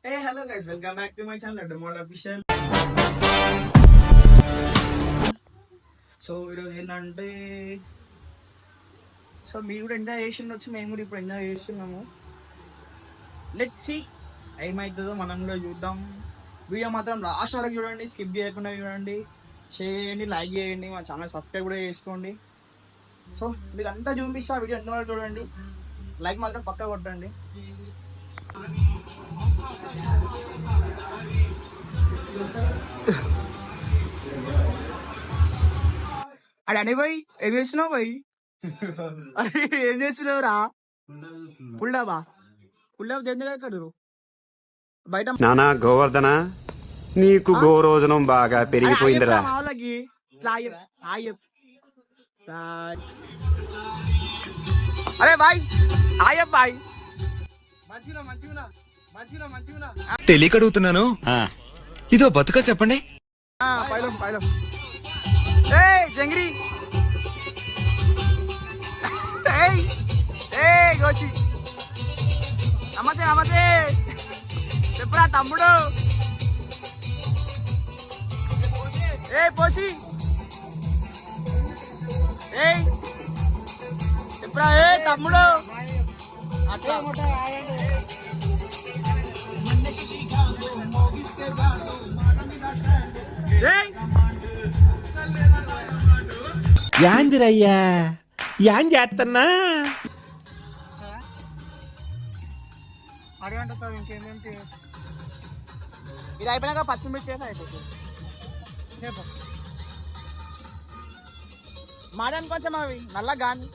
Hey, hello guys, welcome back to my channel, Demol Official. So ఈరోజు ఏంటంటే మీరు కూడా ఎంజాయ్ చేసి ఉండొచ్చు, మేము కూడా ఇప్పుడు ఎంజాయ్ చేస్తున్నాము. లెట్ సి ఏమవుతుందో మనం కూడా చూద్దాం. వీడియో మాత్రం లాస్ట్ వరకు చూడండి, స్కిప్ చేయకుండా చూడండి, షేర్ చేయండి, లైక్ చేయండి, మా ఛానల్ సబ్స్క్రైబ్ కూడా చేసుకోండి. సో మీకు అంతా చూపిస్తా, వీడియో ఎంత వరకు చూడండి, లైక్ మాత్రం పక్కా కొట్టండి. అడే పోయి ఏం చేస్తున్నావు పోయి? అరే ఏం చేస్తున్నావురా? పుల్డాబా పుల్డాబా ఎందుకు బయట నానా గోవర్ధన, నీకు గోరోజనం బాగా పెరిగిపోయిందిరా. వాళ్ళకి అరే బాయ్ ఆయబ్ బాయ్ తెలియకడుగుతున్నాను, ఇదో బతుక చెప్పండి. పైలం పైలం జంగిరి గోసి నమస్తే నమస్తే చెప్పురా తమ్ముడు. పోసి చెప్పురా తమ్ముడు. అట్లా యాందిరయ్యా యాన్ చేస్తున్నా అడగంటావు ఇంకేంటి. ఇది అయిపోయినాక పచ్చిమిర్చి చేసి అయిపోతుంది. మాడని కొంచెం అవి నల్ల గాని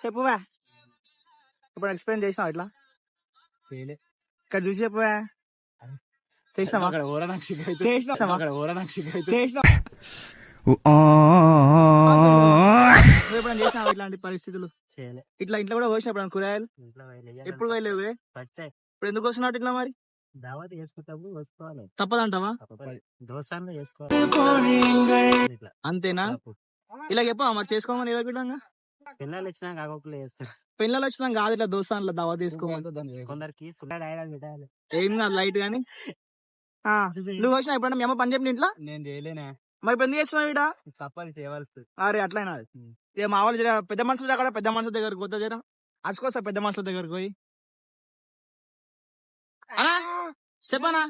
చెప్పువా. ఇప్పుడు ఎక్స్ప్లెయిన్ చేసినావు ఇట్లా ఇక్కడ చూసి చెప్పువా. చేసినావా ఎప్పుడైనా చేసినావా ఇట్లాంటి పరిస్థితులు? ఇట్లా ఇంట్లో కూడా పోసినప్పుడు కూరగాయలు ఎప్పుడు పోయలేవు. ఇప్పుడు ఎందుకు వస్తున్నావు ఇట్లా? మరి దావత్ చేసుకుంటాము, వసుకోవాలి. తప్పదంటావా? దోసాన్ని చేసుకోవాలి. అంతేనా? ఇలా చెప్పా మరి చేసుకోమని ఎవరి విధంగా పిల్లలు వచ్చినా కాకుండా చేస్తారు. పిల్లలు వచ్చినా కాదు, ఇట్లా దోసాన్లో దావా తీసుకోమని. కొందరికి పెట్టాలి. ఏం కాదు లైట్ గాని. నువ్వు వచ్చినా ఎప్పుడన్నా మీ అమ్మ పని చెప్పిన ఇంట్లో? నేను చేయలేనా? మరి ఇప్పుడు ఎందుకు చేస్తున్నావు ఇడ? తప్పని చేయవలసి. అరే అట్లయినా ఇక మా వాళ్ళు పెద్ద మనుషుల దగ్గర పెద్ద మనుషుల దగ్గరకు పోతా జరా అడుచుకోసా. పెద్ద మనుషుల దగ్గరకు పోయి చెప్పనా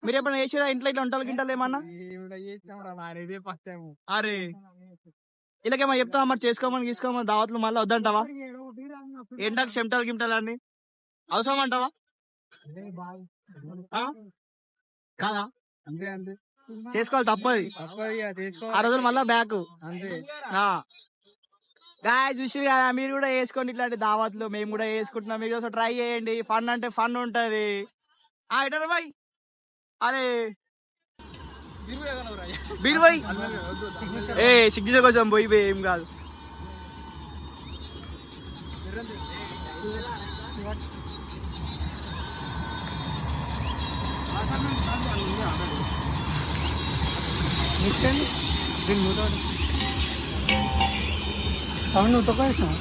మీరు ఎప్పుడైనా చేసేదా ఇంట్లో ఇట్లా వంటలు గింటలు ఏమన్నా? అరే ఇలాకేమో చెప్తావా మరి చేసుకోమని గీసుకోమని దావత్లు మళ్ళీ వద్దంటావా? ఏంటాక చెమటలు గిమటలు అన్ని అవసరం అంటావా? కాదా? చేసుకోవాలి, తప్పది. ఆ రోజులు మళ్ళా బ్యాక్. గాయ చూసి కదా మీరు కూడా వేసుకోండి ఇట్లాంటి దావత్లు. మేము కూడా వేసుకుంటున్నాం, మీరు ఒకసారి ట్రై చేయండి. ఫన్ అంటే ఫన్ ఉంటది. ఇటరా బాయ్. అరే బీరు బాయ్ సిగ్గు కొంచెం పోయి ఏం కాదు. అవును నువ్వు తొక్కేసినావు.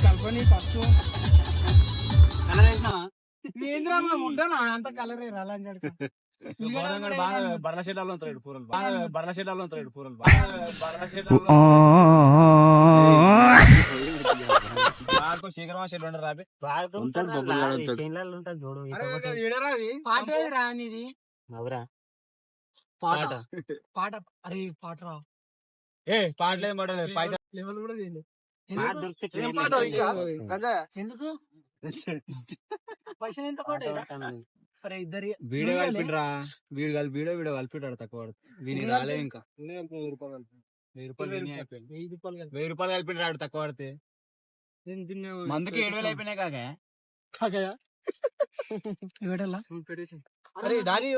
కల్పని ఫస్ట్ అంత కలర్ బర్ల షెడ్లలో ఉంటాడు పూరలు, బర్ల షెడ్లలో ఉంటాడు పూరలు, బర్ల షెడ్లలో శీఘ్రమా షెడ్ ఉండరు రాబి రానిది పాట పాట. అరే పాట రా పాటలేదు మాట పైసా లెవెల్ కూడా చేయలేదు. ఎందుకు పైసలు ఎంత అరే ఇద్దరి వీడియో కలిపిడ్రా వీడియో కలిపిడ్రాడు తక్కువ వీని రాలే ఇంకా 1000 రూపాయలు కలిపిడ్రాడు తక్కువ పడితే మందుకి 7000 అయిపోయినాయి కాగా అరే దాని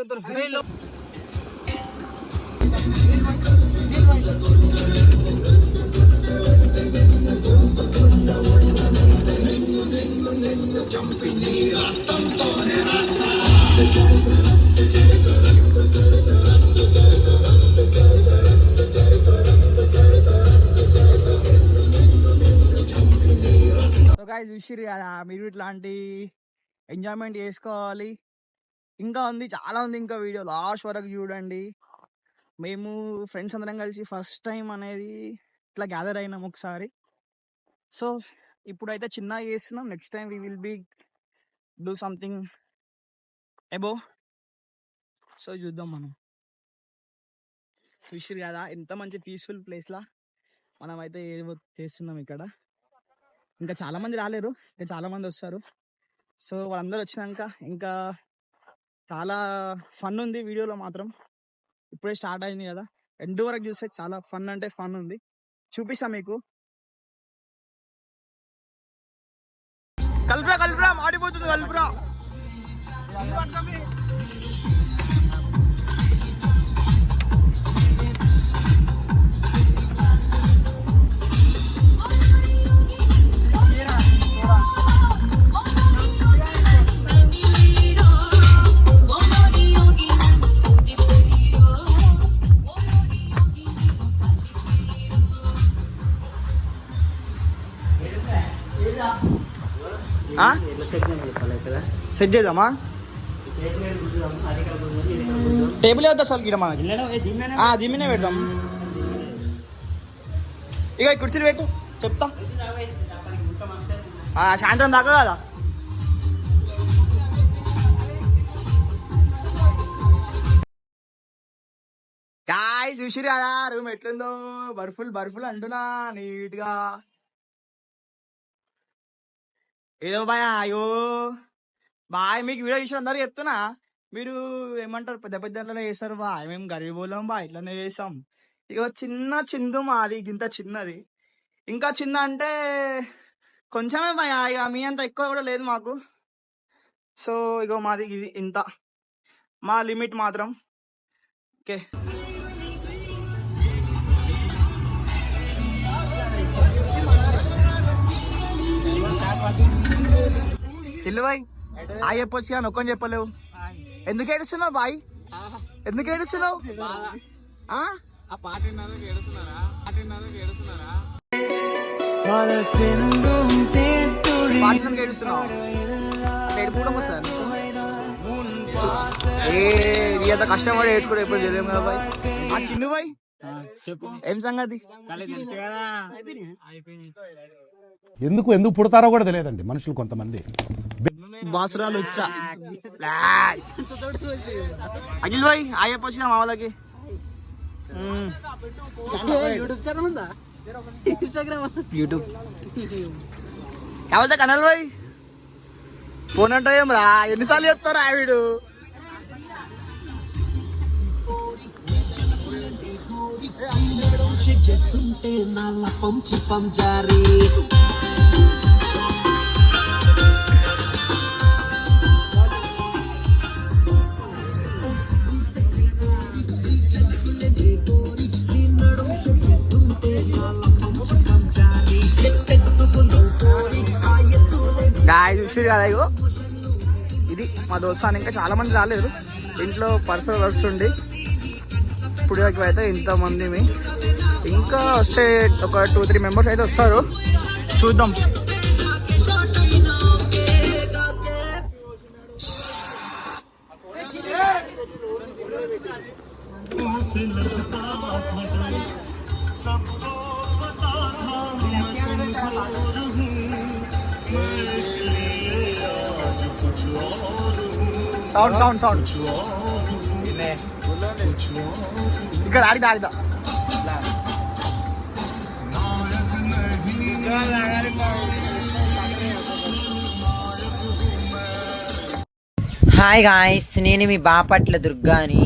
చూసిరు కదా మీరు ఇట్లాంటి ఎంజాయ్మెంట్ చేసుకోవాలి. ఇంకా ఉంది, చాలా ఉంది ఇంకా వీడియో లాస్ట్ వరకు చూడండి. మేము ఫ్రెండ్స్ అందరం కలిసి ఫస్ట్ టైం అనేది ఇట్లా గ్యాదర్ అయినాం ఒకసారి. సో ఇప్పుడైతే చిన్నగా చేస్తున్నాం. Next time we will be do something above. So చూద్దాం. మనం చూసిరు కదా ఎంత మంచి పీస్ఫుల్ ప్లేస్లా మనం అయితే ఏదో చేస్తున్నాం ఇక్కడ. ఇంకా చాలా మంది రాలేరు, ఇంకా చాలా మంది వస్తారు. సో వాళ్ళందరూ వచ్చినాక ఇంకా చాలా ఫన్ ఉంది వీడియోలో మాత్రం. ఇప్పుడే స్టార్ట్ అయింది కదా, ఎండ్ వరకు చూస్తే చాలా ఫన్ అంటే ఫన్ ఉంది. చూపిస్తా మీకు. కలుపురా మాడిపోతుంది కలుపురా. సెట్ చేద్దామా? టేబుల్ వద్దా అసలు గిడ మనకి దీమినే పెడదాం. ఇక కుర్చీలు పెట్టు చెప్తా. సాయంత్రం దాకా కదా. గాయ్స్ చూసిరు కదా రూమ్ ఎట్లుందో. బర్ఫుల్ అంటున్నా నీట్ గా. ఏదో బాయ్ అయ్యో బాయ్, మీకు వీడియో చూసిన అందరూ చెప్తున్నా. మీరు ఏమంటారు పెద్ద పెద్దలో చేస్తారు బాయ్, మేము గరీబోళ్ళం బాయ్ ఇట్లానే చేస్తాం. ఇక చిన్న చిందు మాది, ఇంత చిన్నది. ఇంకా చిన్న అంటే కొంచెమే బాయ్, ఇక మీ అంత ఎక్కువ కూడా లేదు మాకు. సో ఇగో మాది ఇది ఇంత, మా లిమిట్ మాత్రం. ఓకే ఇల్లు బాయ్ ఆ చెప్పొచ్చు కానీ ఒక్కని చెప్పలేవు. ఎందుకు ఏడుస్తున్నావు బాయ్? ఎందుకు ఏడుస్తున్నావు? ఏడుస్తున్నావు ఏడుపు కూడా వస్తుంది. అంత కష్టపడి ఏడ్చుకోవడం ఎప్పుడు తెలియదు కదా బాయ్. ఆ చిన్ను బాయ్ ఏం సంగతి? ఎందుకు పుడతారో కూడా తెలియదండి మనుషులు కొంతమంది. బాసురాలు వచ్చా అఖిల్ భాయ్ ఆయప్ప వచ్చిన మా వాళ్ళకి. యూట్యూబ్ ఎవరితో కనల్ భాయ్ ఫోన్ అంటే ఏం రా, ఎన్నిసార్లు చెప్తారా వీడు? చూసి కదా ఇగో ఇది మా దోస్తాను. ఇంకా చాలా మంది రాలేదు, ఇంట్లో పర్సనల్ వర్క్స్ ఉండి. ఇప్పుడు అయితే ఇంతమంది ఇంకా వస్తే ఒక 2-3 మెంబర్స్ అయితే వస్తారు, చూద్దాం. సౌండ్ ఇక్కడ ఆడిదా హాయ్ గాయ్స్, నేను మీ బాపట్ల దుర్గాని.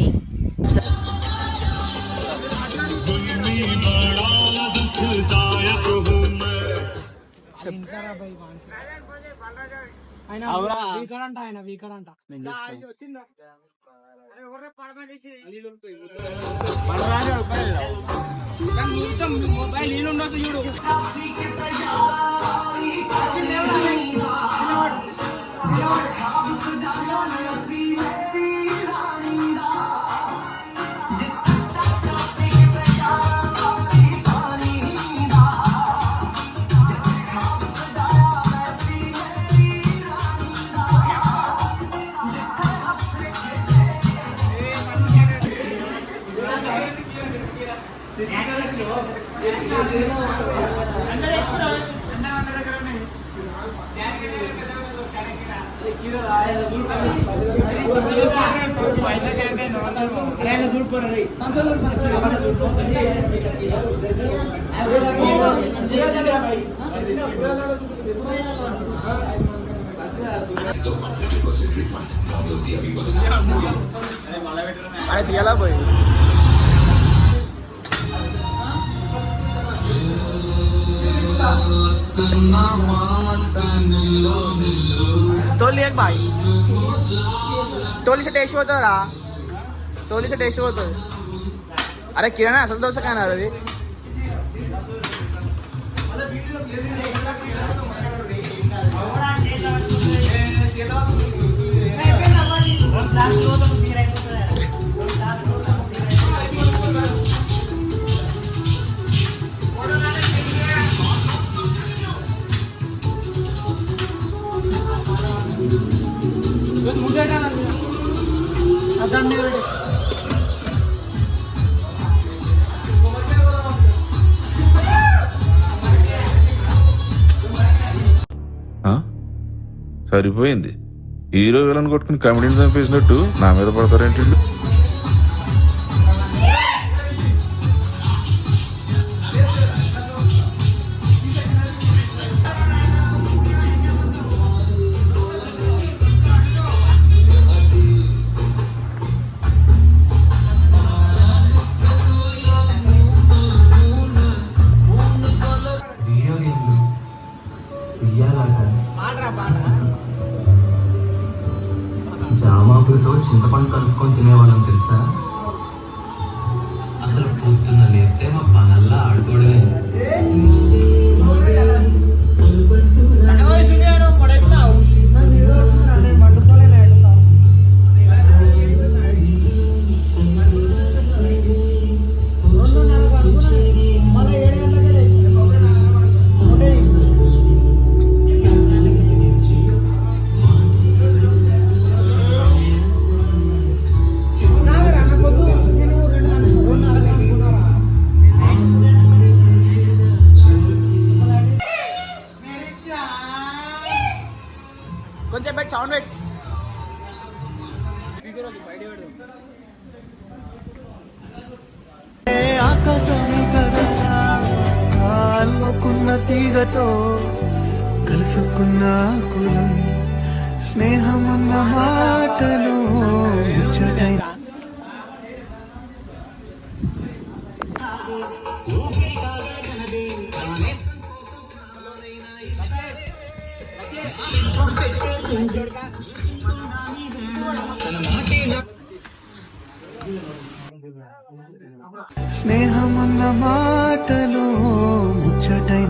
అరే తీయాలా పోయి टोली एक भाई टोली से टेस्ट होता रहा टोली से टेस्ट होता अरे किराणा असल दोस्त काय ना रे సరిపోయింది. హీరో విలన్ కొట్టుకుని కమెడీని చంపేసినట్టు నా మీద పడతారేంటి? జామాకులతో చింతపండు కలుపుకొని తినేవాళ్ళం తెలుసా? అసలు పొద్దున్న లేస్తే మా పనల్లా ఆడుకోవడమే. కొంచెం బెట్ సౌండ్ బెట్ ఆకాశమే కదరా అల్లుకున్న తీగతో కలుసుకున్న కులం స్నేహమన్న మాటలు ముచ్చటై స్నేహమన్న మాటలు ముచ్చటై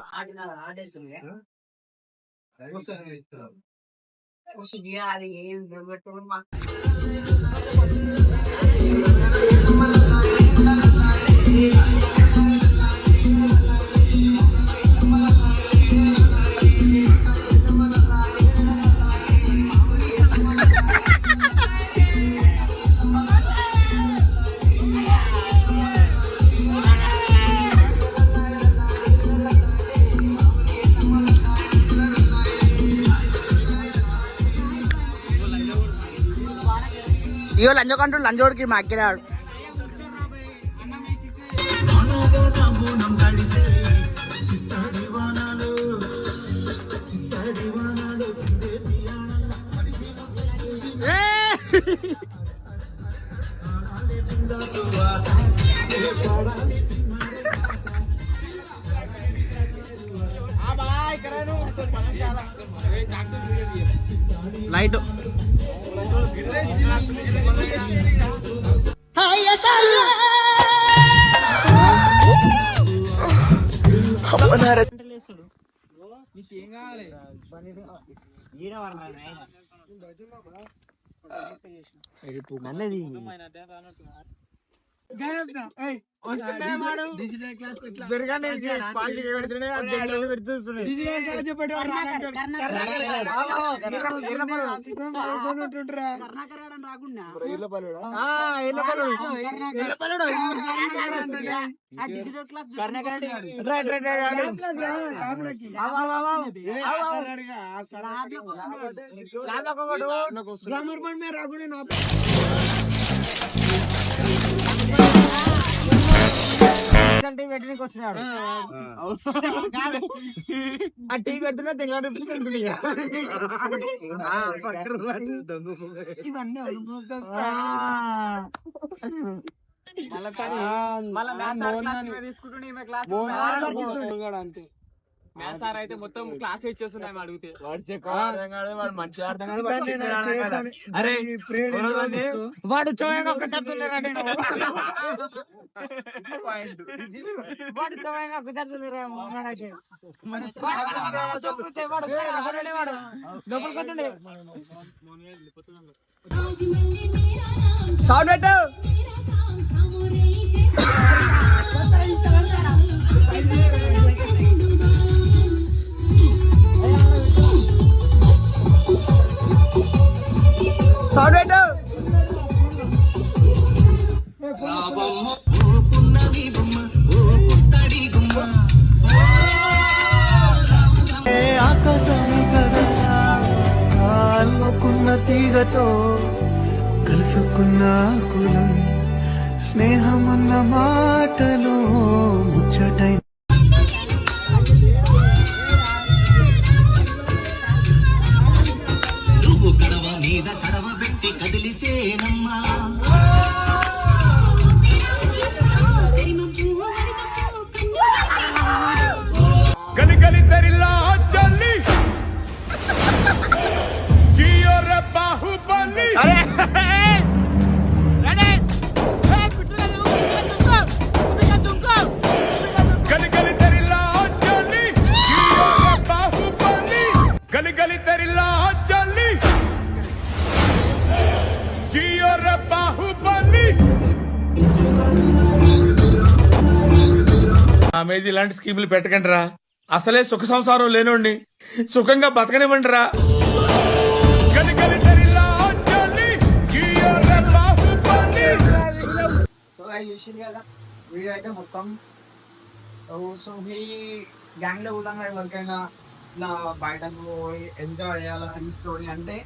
ఇయో లంజోకంటూ లంజోడికి మాకిరాడు ఏ లైట్ నీకేం కావాలి? నన్నది వచ్చినాడు ఆ టీ కట్టినా తెంగ అంతే మ్యాథ్స్ సార్ అయితే మొత్తం క్లాస్ ఇచ్చేస్తున్నాయి అడిగితే అరే వాడు చోయంగా ఒక తప్పులేరండి వాడు చోయంగా ఒక డబ్బులు కొత్తండి సౌండ్ పెట్టు సౌండ్ పెట్టు ఆకాశమే కదరా అల్లుకున్న తీగతో కలుసుకున్న కులం స్నేహమన్న మాటలో ముచ్చటై మీద ఇలాంటి స్కీములు పెట్టకండి రా. అసలే సుఖ సంసారం లేనోండి సుఖంగా బతకనివ్వండి రా. సో చూసింది కదా వీడియో అయితే మొత్తం. సో మీ గ్యాంగ్ లో కూడా ఎవరికైనా ఇలా బయటకు ఎంజాయ్ చేయాలి ఫ్రెండ్స్ తోని అంటే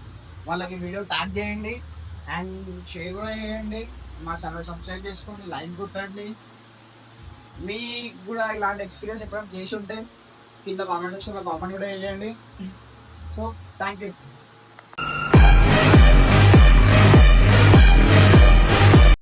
వాళ్ళకి వీడియో ట్యాగ్ చేయండి అండ్ షేర్ కూడా చేయండి. మా ఛానల్ సబ్స్క్రైబ్ చేసుకోండి, లైక్ కొట్టండి. మీకు కూడా ఇలాంటి ఎక్స్పీరియన్స్ ఎప్పుడైనా చేసి ఉంటే కింద కామెంట్ సెక్షన్లో కామెంట్ కూడా చేయండి. So thank you.